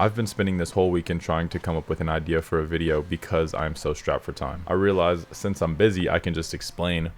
I've been spending this whole weekend trying to come up with an idea for a video because I'm so strapped for time. I realized since I'm busy, I can just explain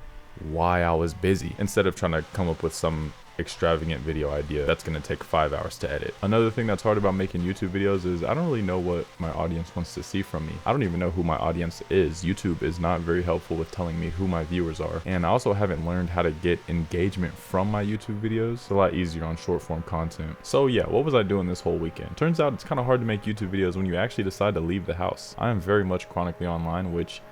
why I was busy instead of trying to come up with some extravagant video idea that's going to take 5 hours to edit. Another thing that's hard about making YouTube videos is I don't really know what my audience wants to see from me. I don't even know who my audience is. YouTube is not very helpful with telling me who my viewers are. And I also haven't learned how to get engagement from my YouTube videos. It's a lot easier on short form content. So yeah, what was I doing this whole weekend? Turns out it's kind of hard to make YouTube videos when you actually decide to leave the house. I am very much chronically online, which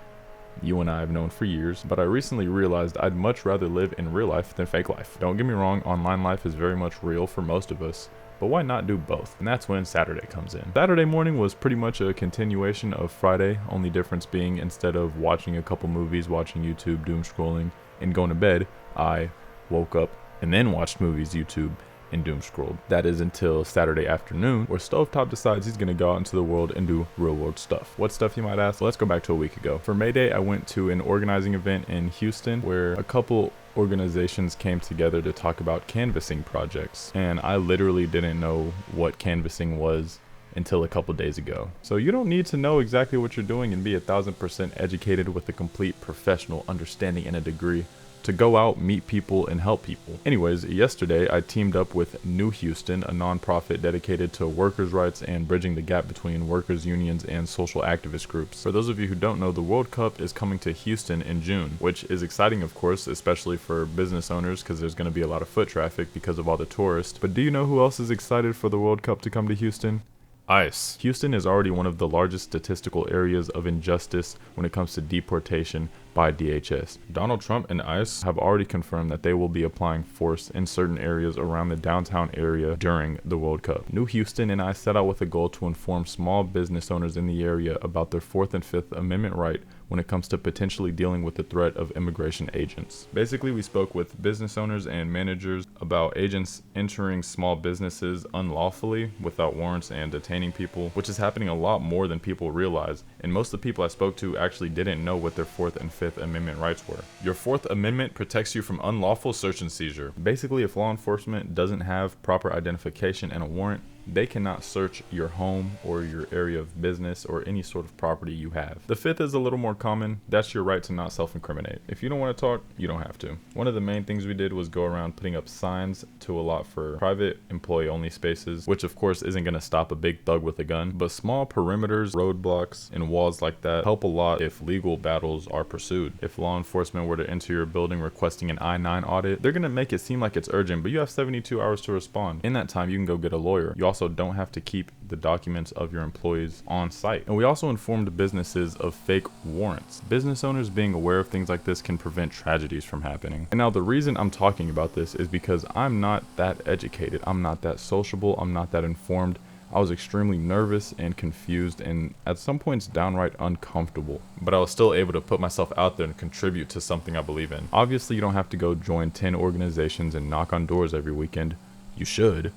you and I have known for years, but I recently realized I'd much rather live in real life than fake life. Don't get me wrong, online life is very much real for most of us, but why not do both? And that's when Saturday comes in. Saturday morning was pretty much a continuation of Friday, only difference being instead of watching a couple movies, watching YouTube, doom scrolling, and going to bed, I woke up and then watched movies, YouTube, and doom scrolled. That is until Saturday afternoon, where Stovetop decides he's gonna go out into the world and do real world stuff. What stuff, you might ask? Let's go back to a week ago. For May Day, I went to an organizing event in Houston where a couple organizations came together to talk about canvassing projects, and I literally didn't know what canvassing was until a couple days ago. So you don't need to know exactly what you're doing and be 1000% educated with a complete professional understanding and a degree to go out, meet people, and help people. Anyways, yesterday I teamed up with New Houston, a nonprofit dedicated to workers' rights and bridging the gap between workers' unions and social activist groups. For those of you who don't know, the World Cup is coming to Houston in June, which is exciting, of course, especially for business owners because there's going to be a lot of foot traffic because of all the tourists. But do you know who else is excited for the World Cup to come to Houston? ICE. Houston is already one of the largest statistical areas of injustice when it comes to deportation by DHS. Donald Trump and ICE have already confirmed that they will be applying force in certain areas around the downtown area during the World Cup. New Houston and I set out with a goal to inform small business owners in the area about their 4th and 5th Amendment right when it comes to potentially dealing with the threat of immigration agents. Basically, we spoke with business owners and managers about agents entering small businesses unlawfully without warrants and detaining people, which is happening a lot more than people realize. And most of the people I spoke to actually didn't know what their 4th and 5th Amendment rights were. Your 4th Amendment protects you from unlawful search and seizure. Basically, if law enforcement doesn't have proper identification and a warrant, they cannot search your home or your area of business or any sort of property you have. The 5th is a little more common. That's your right to not self-incriminate. If you don't want to talk, you don't have to. One of the main things we did was go around putting up signs to allot for private employee-only spaces, which of course isn't going to stop a big thug with a gun, but small perimeters, roadblocks, and walls like that help a lot if legal battles are pursued. If law enforcement were to enter your building requesting an I-9 audit, they're going to make it seem like it's urgent, but you have 72 hours to respond. In that time, you can go get a lawyer. You also don't have to keep the documents of your employees on site. And we also informed businesses of fake warrants. Business owners being aware of things like this can prevent tragedies from happening. And now the reason I'm talking about this is because I'm not that educated. I'm not that sociable. I'm not that informed. I was extremely nervous and confused and at some points downright uncomfortable, but I was still able to put myself out there and contribute to something I believe in. Obviously, you don't have to go join 10 organizations and knock on doors every weekend. You should.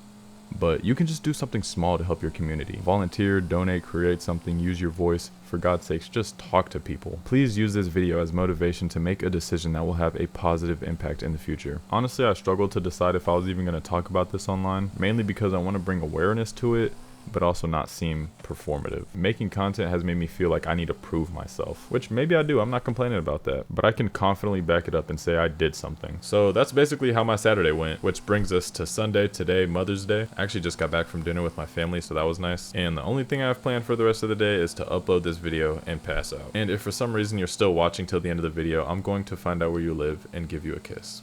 But you can just do something small to help your community. Volunteer, donate, create something, use your voice. For God's sakes, just talk to people. Please use this video as motivation to make a decision that will have a positive impact in the future. Honestly, I struggled to decide if I was even going to talk about this online, mainly because I want to bring awareness to it, but also not seem performative. Making content has made me feel like I need to prove myself, which maybe I do. I'm not complaining about that, but I can confidently back it up and say I did something. So that's basically how my Saturday went, which brings us to Sunday, today, Mother's Day. I actually just got back from dinner with my family, so that was nice. And the only thing I have planned for the rest of the day is to upload this video and pass out. And if for some reason you're still watching till the end of the video, I'm going to find out where you live and give you a kiss.